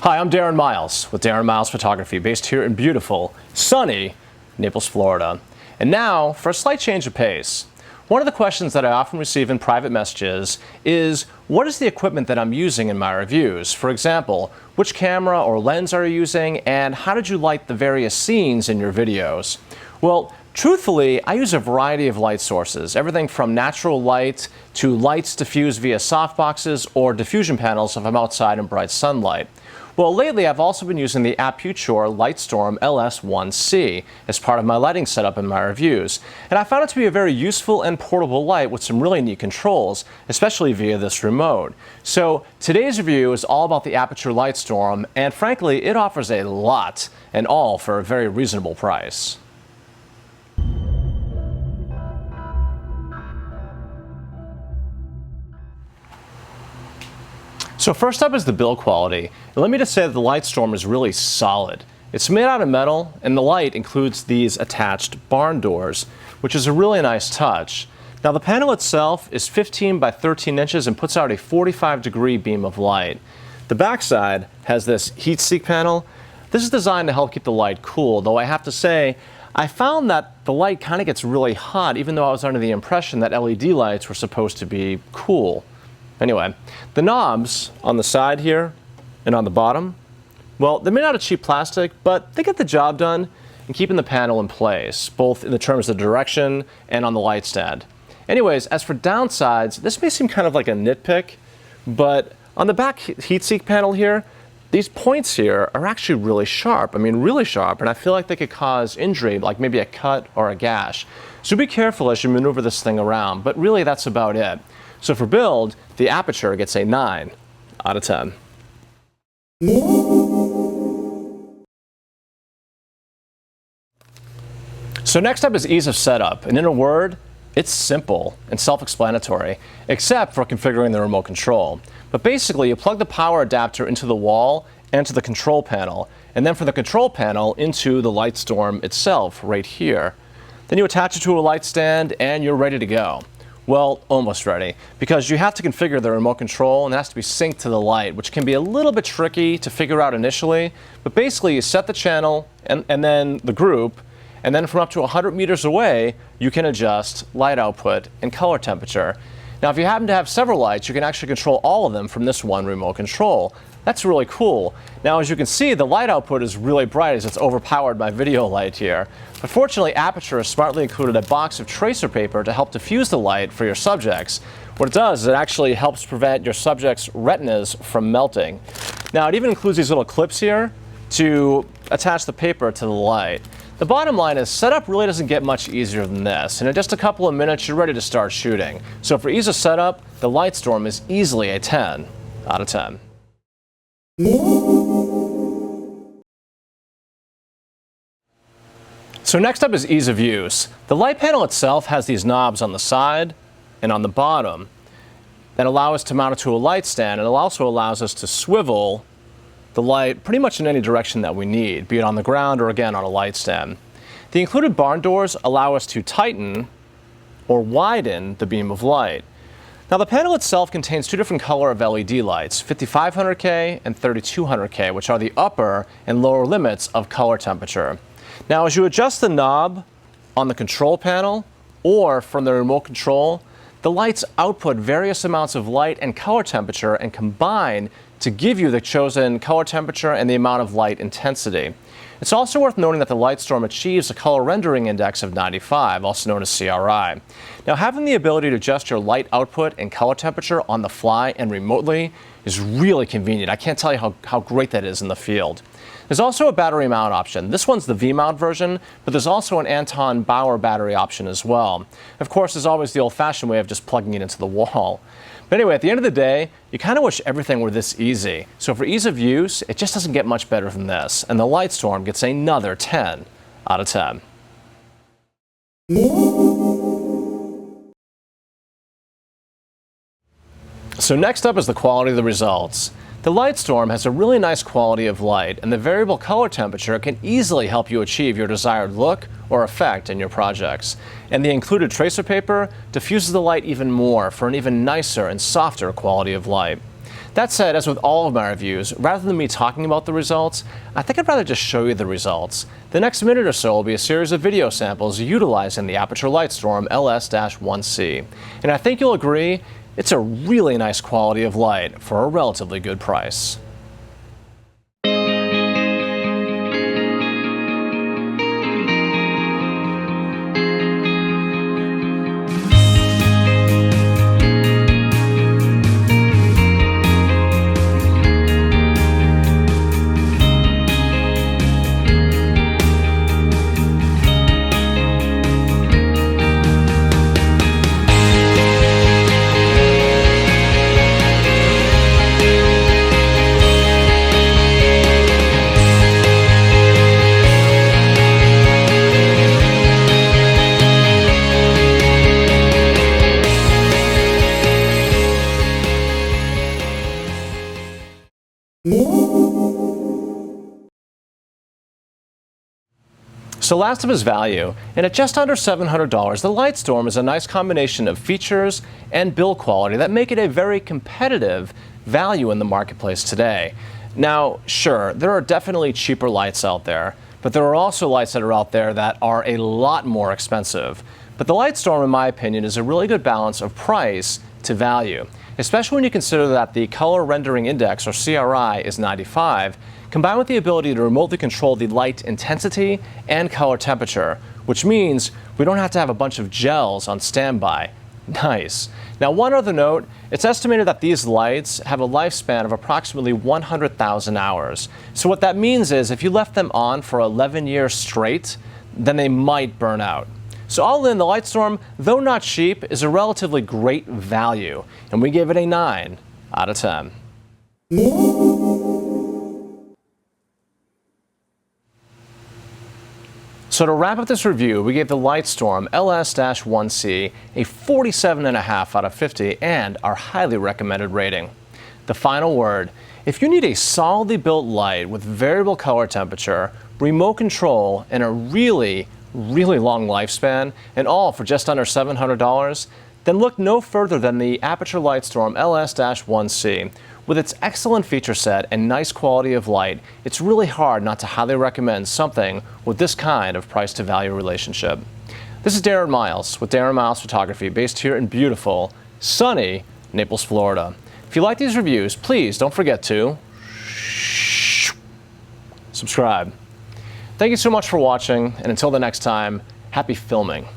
Hi, I'm Darren Miles with Darren Miles Photography, based here in beautiful, sunny Naples, Florida. And now for a slight change of pace. One of the questions that I often receive in private messages is, what is the equipment that I'm using in my reviews? For example, which camera or lens are you using, and how did you light the various scenes in your videos? Well, truthfully, I use a variety of light sources, everything from natural light to lights diffused via softboxes or diffusion panels if I'm outside in bright sunlight. Well, lately I've also been using the Aputure Light Storm LS1C as part of my lighting setup in my reviews. And I found it to be a very useful and portable light with some really neat controls, especially via this remote. So today's review is all about the Aputure Light Storm, and frankly, it offers a lot, and all for a very reasonable price. So first up is the build quality. And let me just say that the Light Storm is really solid. It's made out of metal, and the light includes these attached barn doors, which is a really nice touch. Now the panel itself is 15 by 13 inches and puts out a 45-degree beam of light. The backside has this heat sink panel. This is designed to help keep the light cool, though I have to say, I found that the light kind of gets really hot, even though I was under the impression that LED lights were supposed to be cool. Anyway, the knobs on the side here and on the bottom, well, they're made out of cheap plastic, but they get the job done in keeping the panel in place, both in the terms of direction and on the light stand. Anyways, as for downsides, this may seem kind of like a nitpick, but on the back heatsink panel here, these points here are actually really sharp. I mean, really sharp, and I feel like they could cause injury, like maybe a cut or a gash. So be careful as you maneuver this thing around, but really that's about it. So for build, the Aputure gets a 9 out of 10. So next up is ease of setup, and in a word, it's simple and self-explanatory, except for configuring the remote control. But basically, you plug the power adapter into the wall and to the control panel, and then from the control panel into the Light Storm itself right here. Then you attach it to a light stand and you're ready to go. Well, almost ready, because you have to configure the remote control and it has to be synced to the light, which can be a little bit tricky to figure out initially. But basically, you set the channel and then the group, and then from up to 100 meters away, you can adjust light output and color temperature. Now, if you happen to have several lights, you can actually control all of them from this one remote control. That's really cool. Now, as you can see, the light output is really bright as it's overpowered by video light here. But fortunately, Aputure has smartly included a box of tracer paper to help diffuse the light for your subjects. What it does is it actually helps prevent your subjects' retinas from melting. Now, it even includes these little clips here to attach the paper to the light. The bottom line is, setup really doesn't get much easier than this, and in just a couple of minutes, you're ready to start shooting. So for ease of setup, the Light Storm is easily a 10 out of 10. So next up is ease of use. The light panel itself has these knobs on the side and on the bottom that allow us to mount it to a light stand, and it also allows us to swivel the light pretty much in any direction that we need, be it on the ground or again on a light stand. The included barn doors allow us to tighten or widen the beam of light. Now the panel itself contains two different color of LED lights, 5500K and 3200K, which are the upper and lower limits of color temperature. Now as you adjust the knob on the control panel or from the remote control, the lights output various amounts of light and color temperature and combine to give you the chosen color temperature and the amount of light intensity. It's also worth noting that the Light Storm achieves a color rendering index of 95, also known as CRI. Now, having the ability to adjust your light output and color temperature on the fly and remotely is really convenient. I can't tell you how great that is in the field. There's also a battery mount option. This one's the V-mount version, but there's also an Anton Bauer battery option as well. Of course, there's always the old-fashioned way of just plugging it into the wall. But anyway, at the end of the day, you kind of wish everything were this easy. So for ease of use, it just doesn't get much better than this. And the Light Storm gets another 10 out of 10. So next up is the quality of the results. The Light Storm has a really nice quality of light, and the variable color temperature can easily help you achieve your desired look or effect in your projects. And the included tracer paper diffuses the light even more for an even nicer and softer quality of light. That said, as with all of my reviews, rather than me talking about the results, I think I'd rather just show you the results. The next minute or so will be a series of video samples utilizing the Aputure Lightstorm LS-1C. And I think you'll agree, it's a really nice quality of light for a relatively good price. So last of his value, and at just under $700, the Lightstorm is a nice combination of features and build quality that make it a very competitive value in the marketplace today. Now, sure, there are definitely cheaper lights out there, but there are also lights that are out there that are a lot more expensive. But the Lightstorm, in my opinion, is a really good balance of price to value, especially when you consider that the color rendering index, or CRI, is 95, combined with the ability to remotely control the light intensity and color temperature, which means we don't have to have a bunch of gels on standby. Nice. Now, one other note, it's estimated that these lights have a lifespan of approximately 100,000 hours. So what that means is if you left them on for 11 years straight, then they might burn out. So all in, the Lightstorm, though not cheap, is a relatively great value, and we gave it a 9 out of 10. So to wrap up this review, we gave the Lightstorm LS-1C a 47.5 out of 50 and our highly recommended rating. The final word, if you need a solidly built light with variable color temperature, remote control, and a really long lifespan, and all for just under $700, then look no further than the Aputure Lightstorm LS-1C. With its excellent feature set and nice quality of light, it's really hard not to highly recommend something with this kind of price to value relationship. This is Darren Miles with Darren Miles Photography, based here in beautiful, sunny Naples, Florida. If you like these reviews, please don't forget to subscribe. Thank you so much for watching, and until the next time, happy filming.